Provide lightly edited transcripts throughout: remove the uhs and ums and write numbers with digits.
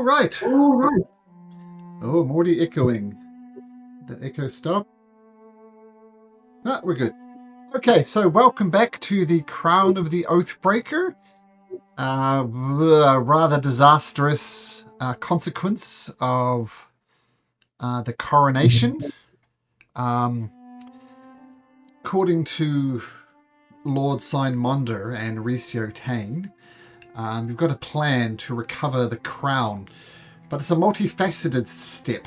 All right. Oh, Morty echoing. Did that echo stop? No, we're good. Okay, so welcome back to the Crown of the Oathbreaker. Rather disastrous consequence of the coronation. According to Lord Signmonder and Ricio Tane, we've got a plan to recover the crown, but it's a multifaceted step.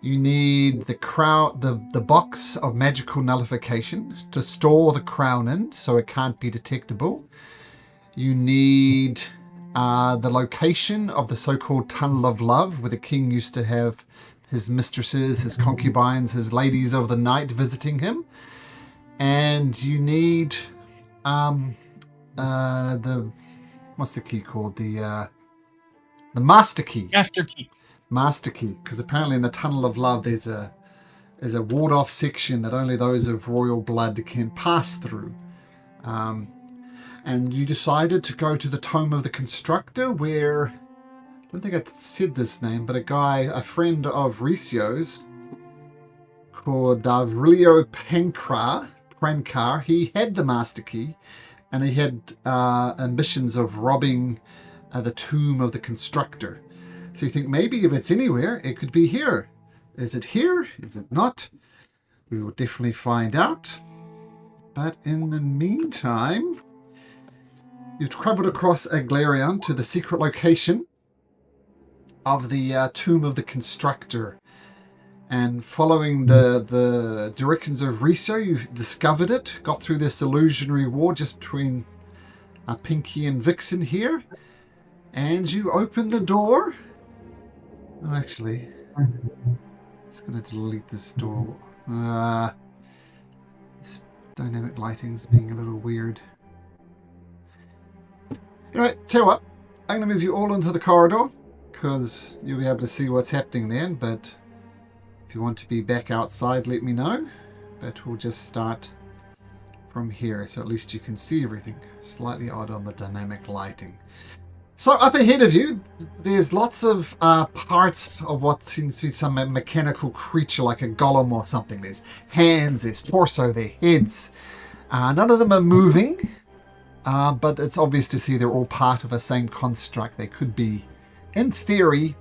You need the box of magical nullification to store the crown in so it can't be detectable. You need the location of the so-called Tunnel of Love, where the king used to have his mistresses, his concubines, his ladies of the night visiting him. And you need what's the key called? The master key. Master key, because apparently in the Tunnel of Love there's a ward-off section that only those of royal blood can pass through. And you decided to go to the Tome of the Constructor, where, I don't think I said this name, but a friend of Ricio's, called Davrilio Prankar, he had the master key, and he had ambitions of robbing the Tomb of the Constructor. So you think maybe if it's anywhere, it could be here. Is it here? Is it not? We will definitely find out. But in the meantime, you've traveled across Aglarion to the secret location of the Tomb of the Constructor. And following the directions of Riso, you discovered it, got through this illusionary war just between Pinky and Vixen here. And you open the door. Oh, actually, it's going to delete this door. This dynamic lighting's being a little weird. Anyway, tell you what, I'm going to move you all into the corridor, because you'll be able to see what's happening then, but if you want to be back outside, let me know. But we'll just start from here, so at least you can see everything. Slightly odd on the dynamic lighting. So up ahead of you, there's lots of parts of what seems to be some mechanical creature like a golem or something. There's hands, there's torso, there's heads. None of them are moving, but it's obvious to see they're all part of a same construct. They could be, in theory,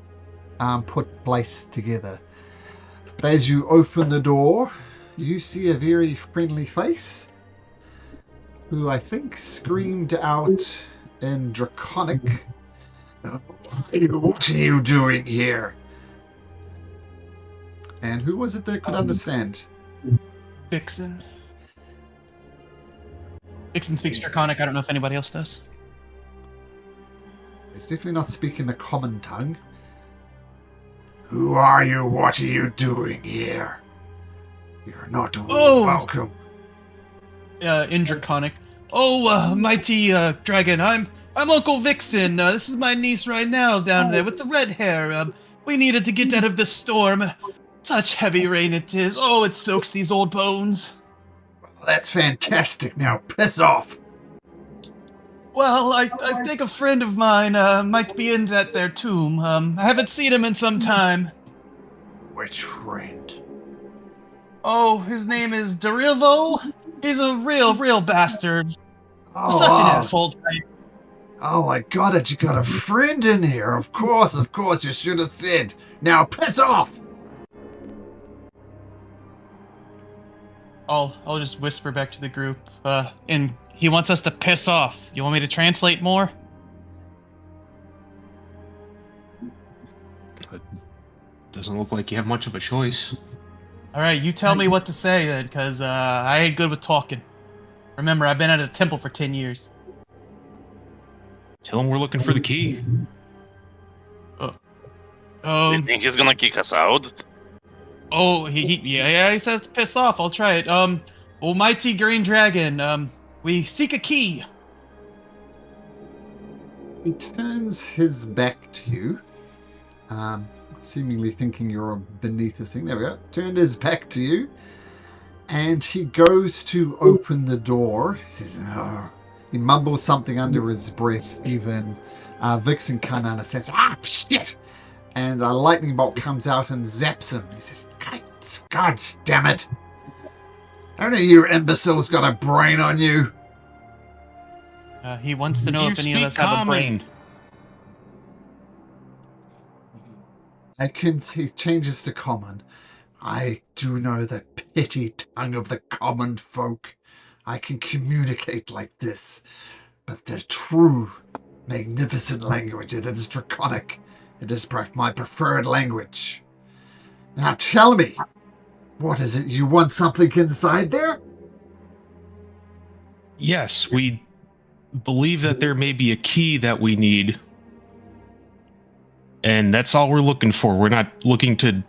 placed together. But as you open the door, you see a very friendly face, who I think screamed out in Draconic. What are you doing here? And who was it that could understand? Vixen. Vixen speaks Draconic. I don't know if anybody else does. He's definitely not speaking the common tongue. Who are you? What are you doing here? You're not welcome. In Draconic. Oh, mighty dragon, I'm Uncle Vixen. This is my niece right now down there with the red hair. We needed to get out of the storm. Such heavy rain it is. Oh, it soaks these old bones. Well, that's fantastic. Now piss off. Well, I think a friend of mine might be in that there tomb. I haven't seen him in some time. Which friend? Oh, his name is Derivo. He's a real bastard. Such an asshole type. Oh, I got it. You got a friend in here. Of course, you should have said. Now piss off. I'll just whisper back to the group. And he wants us to piss off. You want me to translate more? It doesn't look like you have much of a choice. All right, you tell me what to say then, because I ain't good with talking. Remember, I've been at a temple for 10 years. Tell him we're looking for the key. You think he's gonna kick us out? Oh, he says to piss off. I'll try it. Almighty Green Dragon, we seek a key. He turns his back to you, seemingly thinking you're beneath this thing. There we go. Turned his back to you, and he goes to open the door. He says, He mumbles something under his breath. Even Vixen kind of understands. Ah, shit! And a lightning bolt comes out and zaps him. He says, God damn it. Only you imbeciles got a brain on you. He wants to know if any of us speak have a brain. He changes to common. I do know the petty tongue of the common folk. I can communicate like this. But the true, magnificent language, it is draconic. It is my preferred language. Now tell me, what is it? You want something inside there? Yes, we believe that there may be a key that we need. And that's all we're looking for. We're not looking to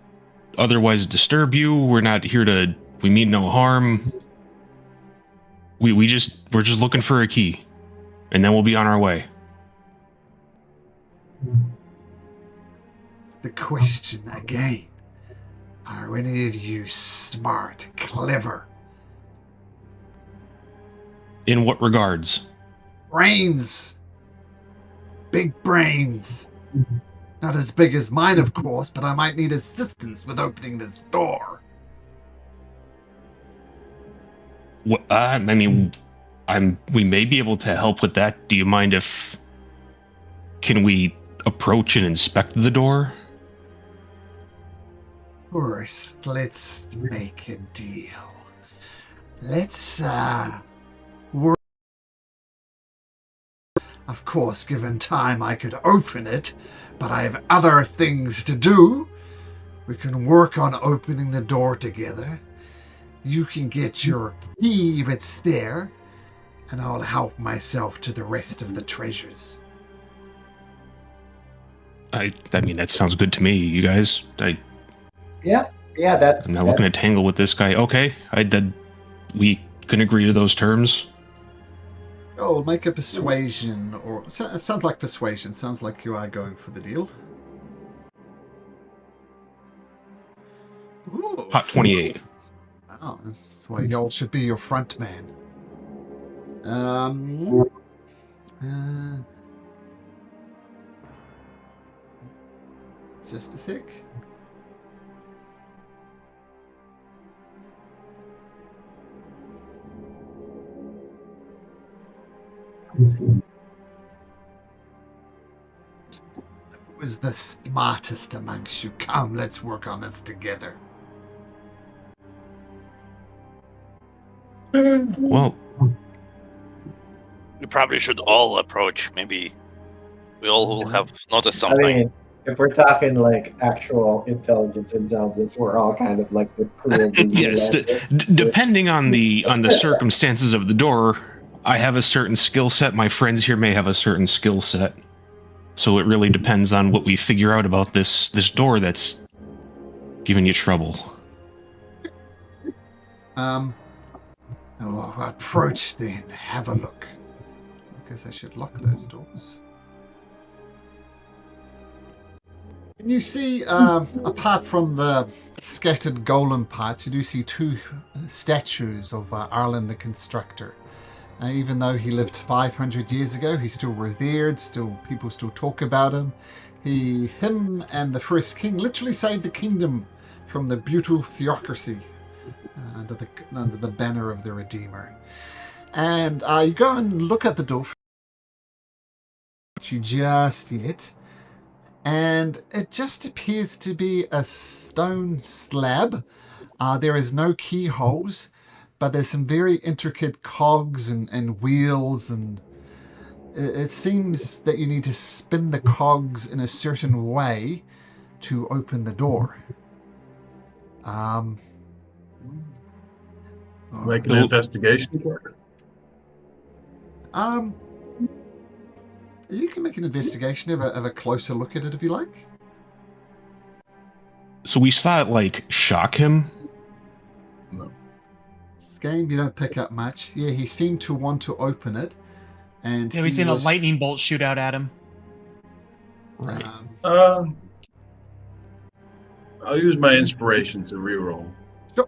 otherwise disturb you. We're not here to... We mean no harm. We're just looking for a key. And then we'll be on our way. The question again. Are any of you smart, clever? In what regards? Brains. Big brains. Not as big as mine, of course, but I might need assistance with opening this door. What, I mean, we may be able to help with that. Do you mind if... Can we approach and inspect the door? Of course, let's make a deal. Let's, work. Of course, given time, I could open it, but I have other things to do. We can work on opening the door together. You can get your key if it's there, and I'll help myself to the rest of the treasures. I mean, that sounds good to me, you guys. Yeah, that's... I'm not looking to tangle with this guy. Okay, we can agree to those terms. Oh, make a persuasion, or it sounds like persuasion. Sounds like you are going for the deal. Ooh. Hot 28. Wow, this is why y'all should be your front man. Just a sec. Who is the smartest amongst you? Come, let's work on this together. Well, We probably should all approach. Maybe we all will have noticed I something. mean, if we're talking like actual intelligence, we're all kind of like the crew of the yes. Depending on the circumstances of the door, I have a certain skill set. My friends here may have a certain skill set. So it really depends on what we figure out about this door that's giving you trouble. Well, approach then. Have a look. I guess I should lock those doors. And you see, apart from the scattered golem parts, you do see two statues of Arlen the Constructor. Even though he lived 500 years ago, he's still revered. People still talk about him. Him and the first king literally saved the kingdom from the brutal theocracy under the banner of the Redeemer. And you go and look at the door. You just yet. And it just appears to be a stone slab. There is no keyholes, but there's some very intricate cogs and wheels, and it seems that you need to spin the cogs in a certain way to open the door. Like an investigation work. You can make an investigation, have a closer look at it if you like. So we saw it like shock him. No. This game, you don't pick up much. Yeah, he seemed to want to open it, and Yeah, we've seen a lightning bolt shoot out at him. Right. I'll use my inspiration to reroll. Sure.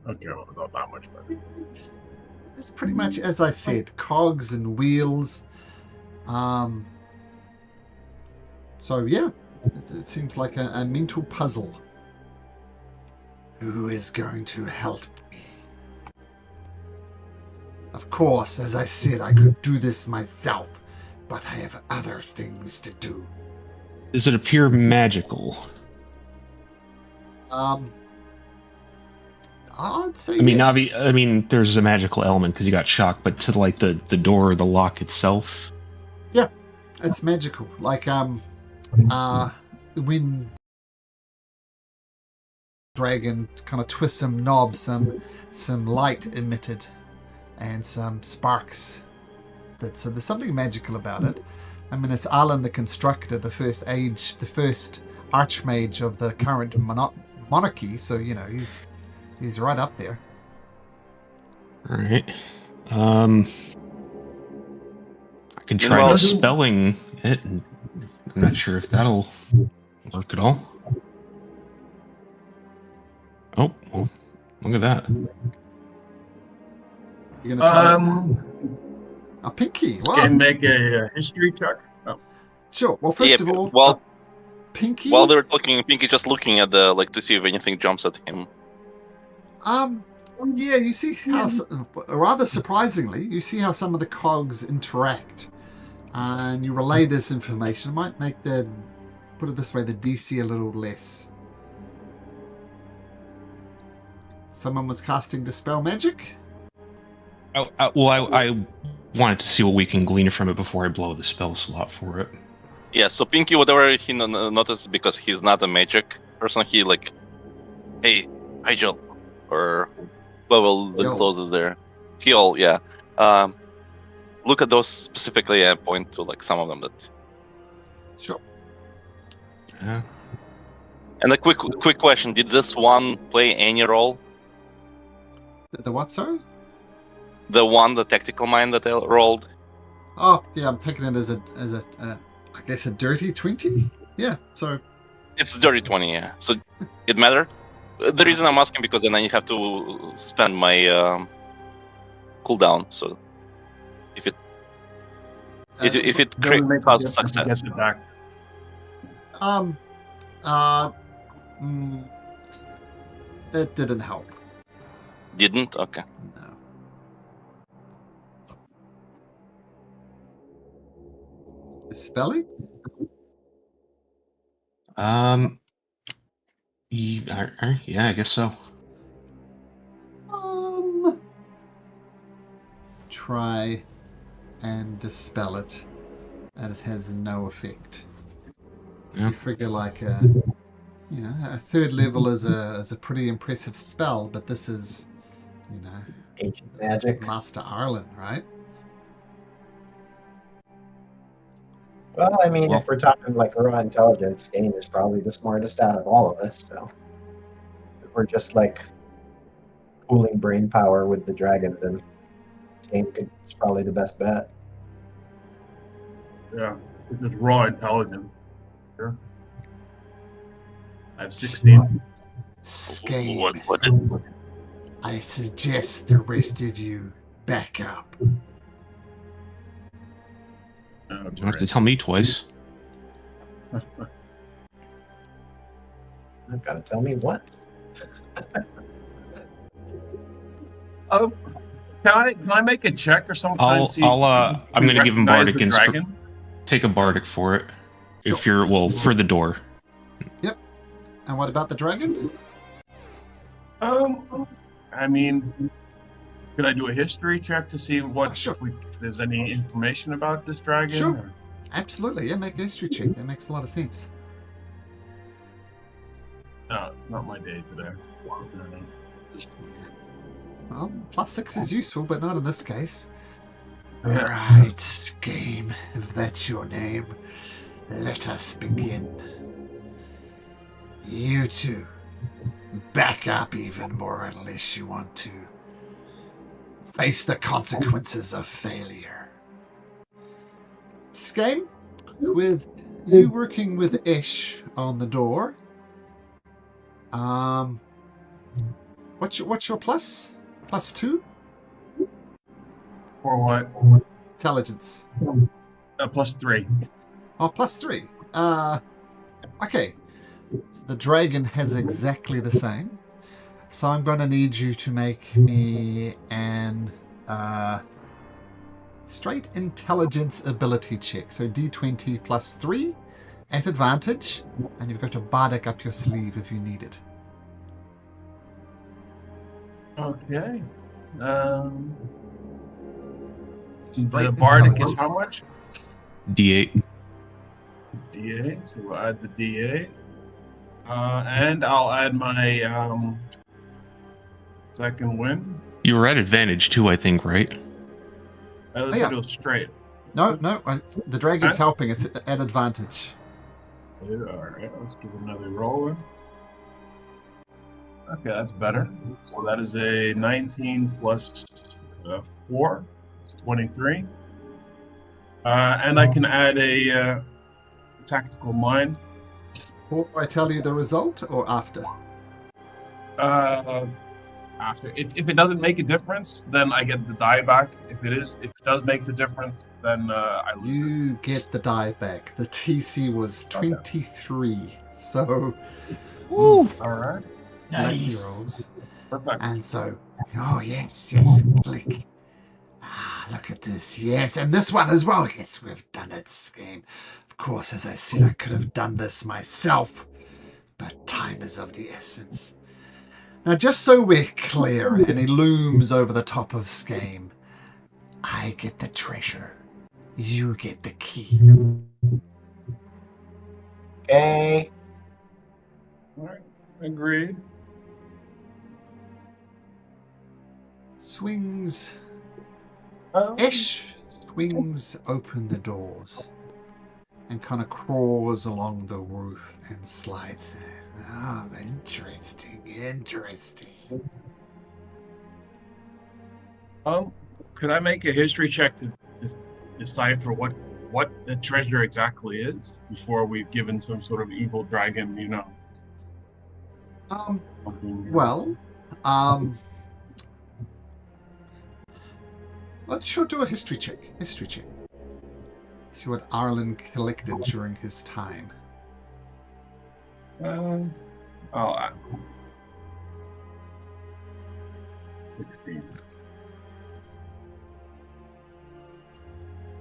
Okay, well, not that much better. It's pretty much, as I said, cogs and wheels. So yeah, it seems like a mental puzzle. Who is going to help me? Of course, as I said, I could do this myself, but I have other things to do. Does it appear magical? I'd say I mean, yes. there's a magical element because you got shocked, but to like the door or the lock itself. Yeah, it's magical. Like when dragon kind of twists some knobs, some light emitted, and some sparks. So there's something magical about it. I mean, it's Alan the Constructor, the first archmage of the current monarchy. So you know he's right up there. All right. I can try Meanwhile- dispelling it. I'm not sure if that'll work at all. Oh, well, look at that. You're gonna try Um, a pinky. can Wow. make a history check. Oh, Sure. Well, first of all, while pinky. while they're looking, Pinky just looking at the to see if anything jumps at him. Yeah, you see how, rather surprisingly, you see how some of the cogs interact, and you relay this information. It might make put it this way, the DC a little less. Someone was casting Dispel Magic? I wanted to see what we can glean from it before I blow the spell slot for it. Yeah, so Pinky, whatever he noticed, because he's not a magic person, he like, hey, Hygel, or whoever the Yo. closest there. He'll, yeah. Look at those specifically and point to like some of them that. Sure. Yeah. And a quick question: did this one play any role? The what, sorry? The tactical mind that I rolled. Oh, yeah, I'm taking it as a I guess a dirty 20? Yeah, so... It's dirty 20, yeah. So it mattered. The reason I'm asking because then I have to spend my cooldown. So if it doesn't make a causes difference to success, get it back. It didn't help. didn't. Okay. No. Spelling? Yeah, I guess so. Try and dispel it, and it has no effect. Yeah. You figure like a third level is a pretty impressive spell, but this is, Ancient magic. Master Arlen, right? Well, I mean, Well- if we're talking like raw intelligence, Dane is probably the smartest out of all of us. So if we're just like pooling brain power with the dragon, then Dane is probably the best bet. Yeah, this is raw intelligence. Sure. I have 16. Skate. What did, I suggest the rest of you back up. Oh, You don't have to tell me twice. You've got to tell me once. Oh, can I make a check or something? I'm going to give him bardic dragon. Take a bardic for it. If you're for the door. Yep. And what about the dragon? I mean, could I do a history check to see what Sure. if there's any information about this dragon? Sure. or- Absolutely. Yeah, make a history check. That makes a lot of sense. No, it's not my day today. Well, +6 is useful, but not in this case. Yeah. Right, game. If that's your name, let us begin. You two, back up even more unless you want to face the consequences of failure. Skame, with you working with Ish on the door, what What's your plus? Plus 2? For what? Intelligence. +3. Oh, plus 3. Okay. The dragon has exactly the same. So I'm going to need you to make me an straight intelligence ability check. So D20 plus 3 at advantage. And you've got a bardic up your sleeve if you need it. Okay. Straight The bardic is intelligence. how much? D8. D8. So we'll add the D8. And I'll add my second win. You were at advantage too, I think, right? Let's yeah. do it straight. No, the dragon's Huh? helping. It's at advantage. Yeah, all right, let's give another roll. Okay, that's better. So that is a 19 plus 4. It's 23. And I can add a tactical mind. Before I tell you the result or after? After, if it doesn't make a difference, then I get the die back. If it does make the difference, then I lose. You get the die back. The TC was 23. So, Woo! All right, lucky Nice. rolls. perfect. And so, oh yes, click. Look at this, yes, and this one as well. Yes, we've done it, Scheme. Of course, as I said, I could have done this myself, but time is of the essence. Now, just so we're clear, and he looms over the top of Scheme, I get the treasure. You get the key. Okay. All right, agreed. Swings. Um, Ish swings open the doors and kind of crawls along the roof and slides in. Oh, interesting. Could I make a history check to decipher what the treasure exactly is before we've given some sort of evil dragon, something? Well, let's sure do a history check. See what Arlen collected during his time. I'll add 16.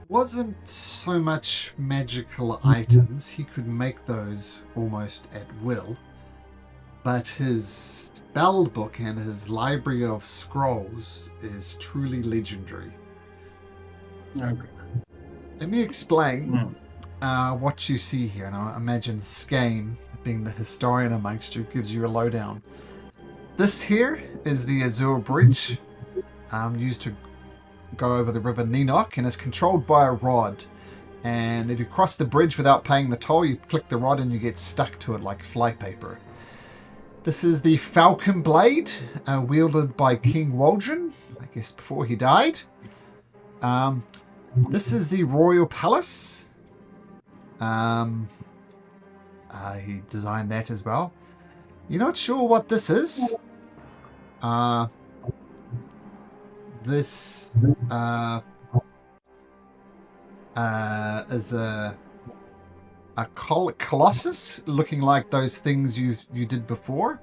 Wasn't so much magical items. He could make those almost at will. But his spell book and his library of scrolls is truly legendary. Okay. Let me explain what you see here. And I imagine Skane, being the historian amongst you, gives you a lowdown. This here is the Azure Bridge, used to go over the river Ninok, and is controlled by a rod. And if you cross the bridge without paying the toll, you click the rod and you get stuck to it like flypaper. This is the Falcon Blade, wielded by King Waldron, I guess before he died. This is the Royal Palace. He designed that as well. You're not sure what this is? This is a colossus, looking like those things you did before,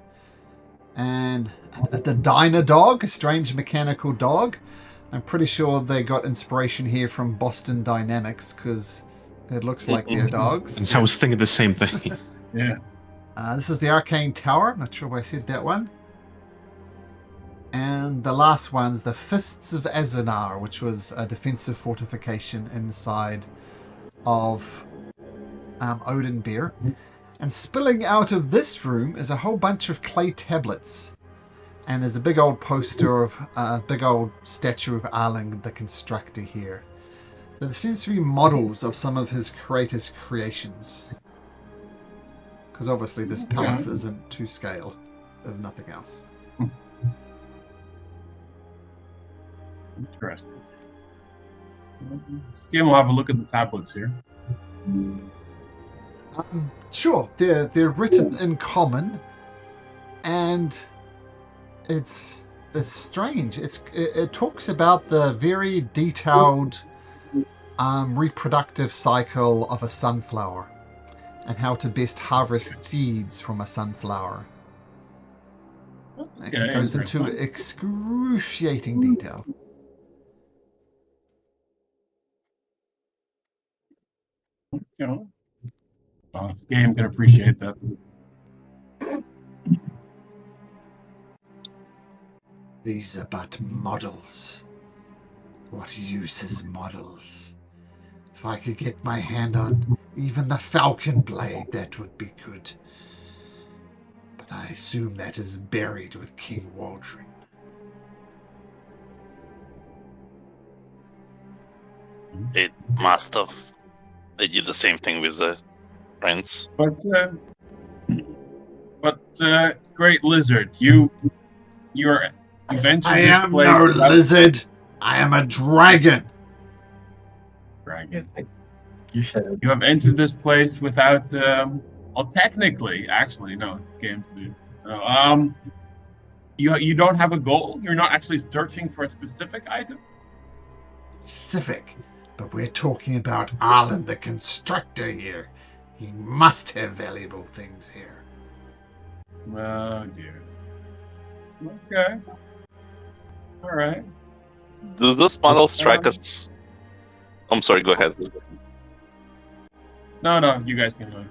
and the Dyna dog, a strange mechanical dog. I'm pretty sure they got inspiration here from Boston Dynamics because it looks like their dogs. And so I was thinking the same thing. Yeah. This is the Arcane Tower. Not sure if I said that one. And the last one's the Fists of Azanar, which was a defensive fortification inside of Odinbeer. And spilling out of this room is a whole bunch of clay tablets. And there's a big old poster of a big old statue of Arling the Constructor here. So there seems to be models of some of his greatest creations. Because obviously this palace isn't to scale, if nothing else. Interesting. Skim will have a look at the tablets here. Sure, they're written in common, and it's strange. It talks about the very detailed reproductive cycle of a sunflower and how to best harvest seeds from a sunflower. Okay, It goes into interesting. excruciating detail. You know, game can appreciate that. These are but models. What use is models? If I could get my hand on even the falcon blade, that would be good. But I assume that is buried with King Waldron. It must have. They did the same thing with the prince. But Great Lizard, you've entered I this am place. no without- lizard. I am a dragon. Dragon. You should have. You have entered this place without. Well, technically, actually, no. Games do. You don't have a goal. You're not actually searching for a specific item. Specific. But we're talking about Arlen the Constructor here. He must have valuable things here. Oh dear. Okay. All right. Do those models strike us? I'm sorry. Go ahead. No, you guys can go.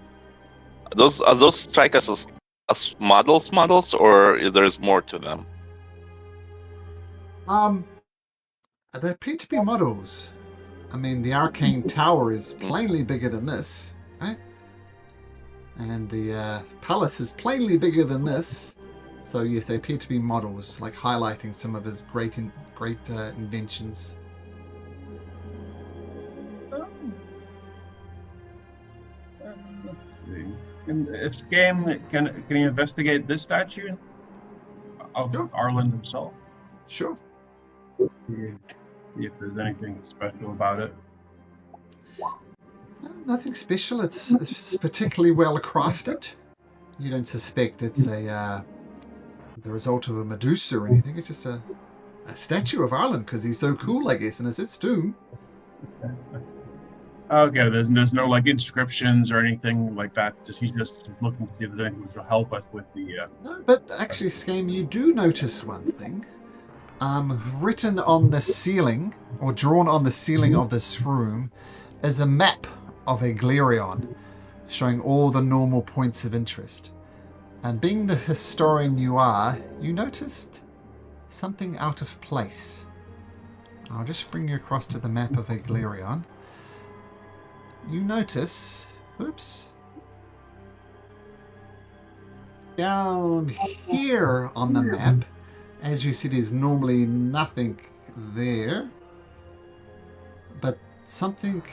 Are those strike us as models, or there's more to them? They appear to be models. I mean, the Arcane Tower is plainly bigger than this, right? And the palace is plainly bigger than this. So yes, they appear to be models, like highlighting some of his great inventions. Let's see. If game can you investigate this statue of Sure. Arlen himself? Sure. See if there's anything special about it. Nothing special. It's particularly well crafted. You don't suspect it's the result of a Medusa or anything. It's just a statue of Arlen because he's so cool, I guess, and it's its tomb. Okay, there's no like inscriptions or anything like that. He's just looking to see if there's anything which will help us with the. No, but actually, Scam, you do notice one thing. Written on the ceiling, or drawn on the ceiling of this room, is a map of Eglerion, showing all the normal points of interest. And being the historian you are, you noticed something out of place. I'll just bring you across to the map of Eglerion. You notice, oops, down here on the map, as you see, there's normally nothing there, but something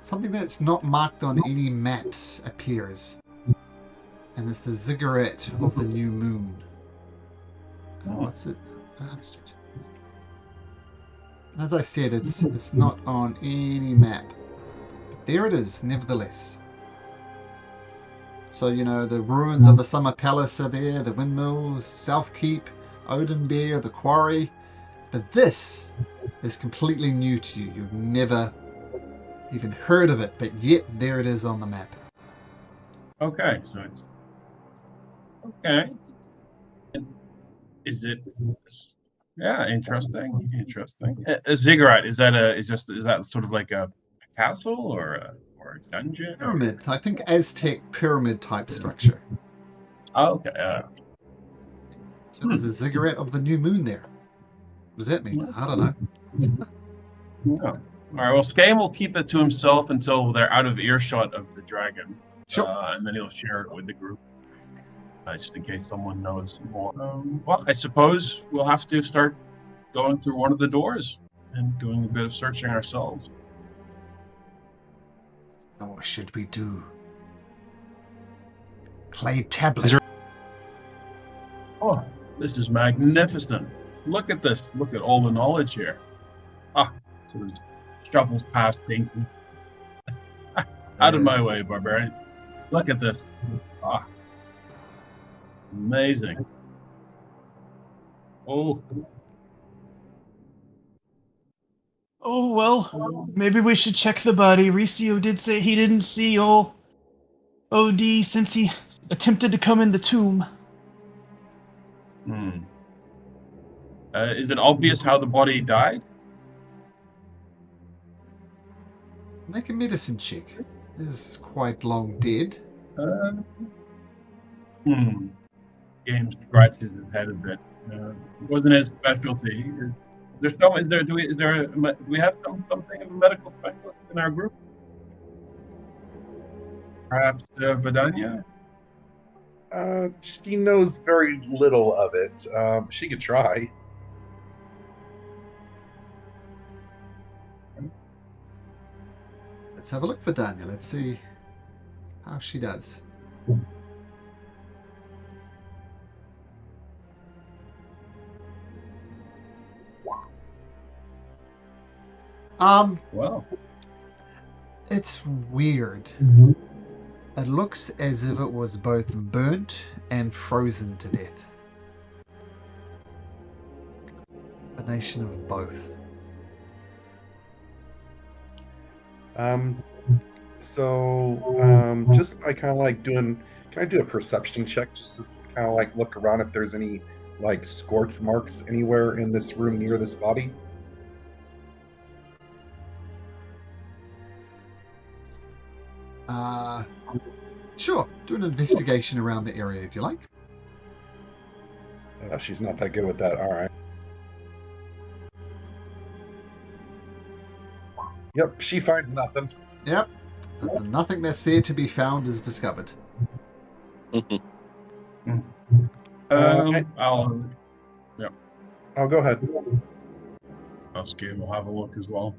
that's not marked on any maps appears, and it's the ziggurat of the new moon. What's it? Shit. As I said, it's not on any map. But there it is, nevertheless. So, you know, the ruins of the Summer Palace are there, the windmills, South Keep, Odin Bear, the quarry. But this is completely new to you. You've never even heard of it, but yet there it is on the map. Okay, so it's okay. Is it? Yeah, interesting. A ziggurat, is that sort of like a castle or a dungeon? Pyramid. I think Aztec pyramid type structure. Oh, okay. So there's a ziggurat of the new moon there. What does that mean? I don't know. No. All right. Well, Skame will keep it to himself until they're out of earshot of the dragon. Sure. And then he'll share it with the group, just in case someone knows more. Well, I suppose we'll have to start going through one of the doors and doing a bit of searching ourselves. What should we do? Clay tablets. Oh, this is magnificent. Look at this. Look at all the knowledge here. So it shuffles past Dinky. Out of my way, barbarian. Look at this. Amazing. Oh, Oh, well, maybe we should check the body. Ricio did say he didn't see old OD since he attempted to come in the tomb. hmm. Is it obvious how the body died? Make a medicine check. Is quite long dead. Game scratches his head a bit. It wasn't his specialty. Is there some? Is there? Do we have something of a medical specialist in our group? Perhaps Vidania? She knows very little of it. She could try. Let's have a look for Daniel. Let's see how she does. Well, It's weird. It looks as if it was both burnt and frozen to death. A combination of both. Just by kind of like doing, can I do a perception check just to kind of like look around if there's any like scorch marks anywhere in this room near this body? Sure. Do an investigation around the area if you like. She's not that good with that. All right. Yep, she finds nothing. Yep. Nothing that's there to be found is discovered. I'll Oh, go ahead. Skim will have a look as well.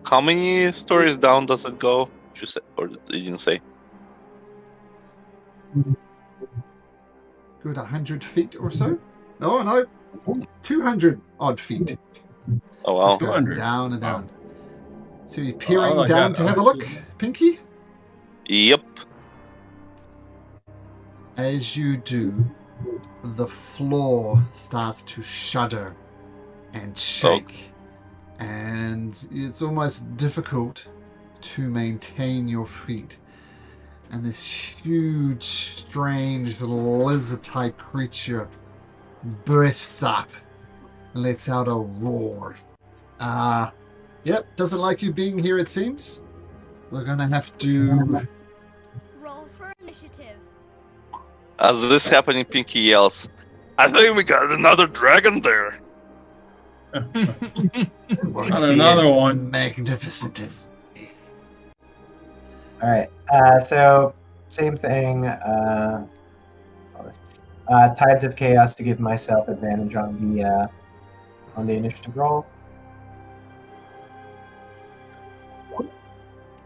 How many stories down does it go? Did you say, or you didn't say? Good 100 feet or so? Oh, no. 200 odd feet. Oh wow. Just goes 200. down and Wow. down. So you're peering like down that. to have a look, Pinky? Yep. As you do, the floor starts to shudder and shake. And it's almost difficult to maintain your feet. And this huge, strange little lizard-type creature bursts up and lets out a roar. Yep, doesn't like you being here, it seems. We're gonna have to... Roll for initiative. As this happening, Pinky yells, "I think we got another dragon there." Won't Not be another as one. All magnificent as... right. So same thing. Tides of Chaos to give myself advantage on the initiative roll.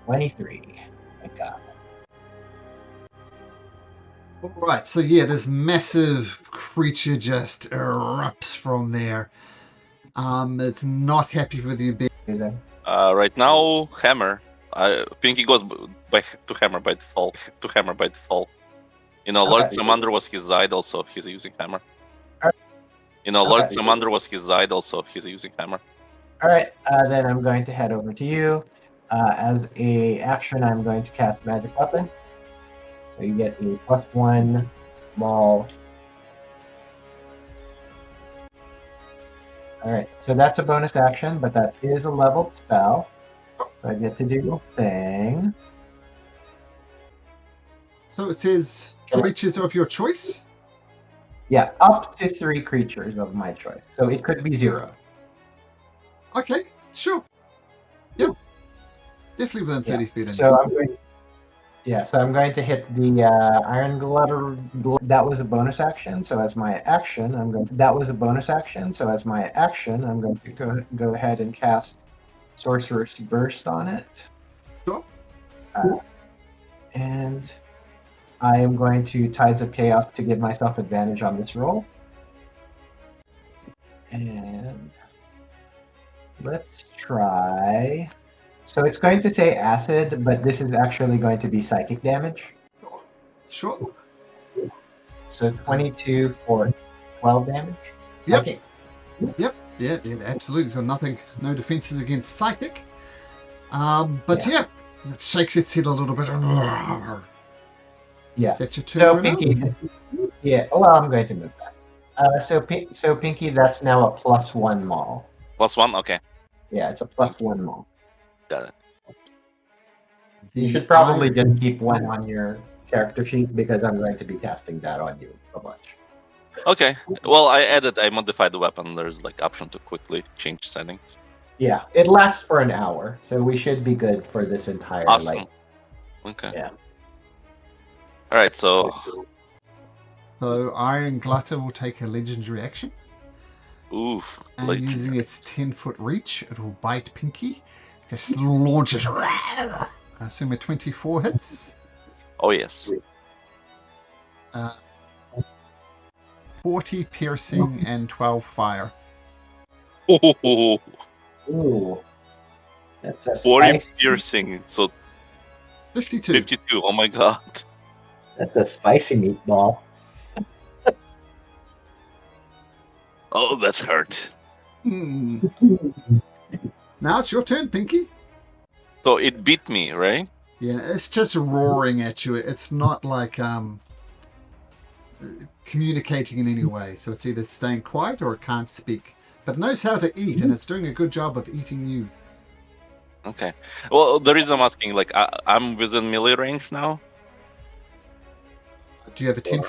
23. Thank God. Alright, so yeah, this massive creature just erupts from there. It's not happy with you being... Right now, hammer. Pinky goes back to hammer by default. You know, Lord Okay. Samander was his idol, so he's using hammer. Alright. You know, Lord Okay. Samander was his idol, so he's using hammer. All right. Then I'm going to head over to you. As a action, I'm going to cast Magic Weapon. So you get a +1 maul. All right. So that's a bonus action, but that is a leveled spell. So I get to do a thing. So it says creatures of your choice? Yeah, up to 3 creatures of my choice. So it could be 0. Okay, sure. Yep. Definitely within 30 feet. So I'm going. Yeah, so I'm going to hit the Iron Glitter. That was a bonus action. So as my action, I'm going. That was a bonus action. So as my action, I'm going to go ahead and cast Sorcerer's Burst on it. Sure. And I am going to Tides of Chaos to give myself advantage on this roll. And let's try So it's going to say acid, but this is actually going to be psychic damage. Sure. So 22 for 12 damage. Yep. Okay. Yep. Yeah, absolutely. It's got nothing, no defenses against psychic. But yeah, it shakes its head a little bit. Yeah. Is that your turn, So Bruno? Pinky. Yeah. Well, I'm going to move that. So Pinky, that's now a +1 maul. +1. Okay, Yeah, it's a +1 maul. got it. You should probably just keep one on your character sheet because I'm going to be casting that on you a bunch. Okay. Well, I modified the weapon. There's like option to quickly change settings. Yeah, it lasts for an hour, so we should be good for this entire Awesome. Okay. Yeah. All right. So So Iron Glutter will take a legendary action. oof. And Like, using its 10-foot reach, it will bite Pinky. Just launch it. I assume a 24 hits. oh yes. 40 piercing and 12 fire. Oh, Ooh. That's a 40 spicy, piercing. So 52. 52. Oh my god. that's a spicy meatball. Oh, that's hurt. Hmm. Now it's your turn, Pinky. So it beat me, right? Yeah, it's just roaring at you. It's not like communicating in any way. So it's either staying quiet or it can't speak. But it knows how to eat, and it's doing a good job of eating you. Okay. Well, the reason I'm asking, like, I'm within melee range now. Do you have a 10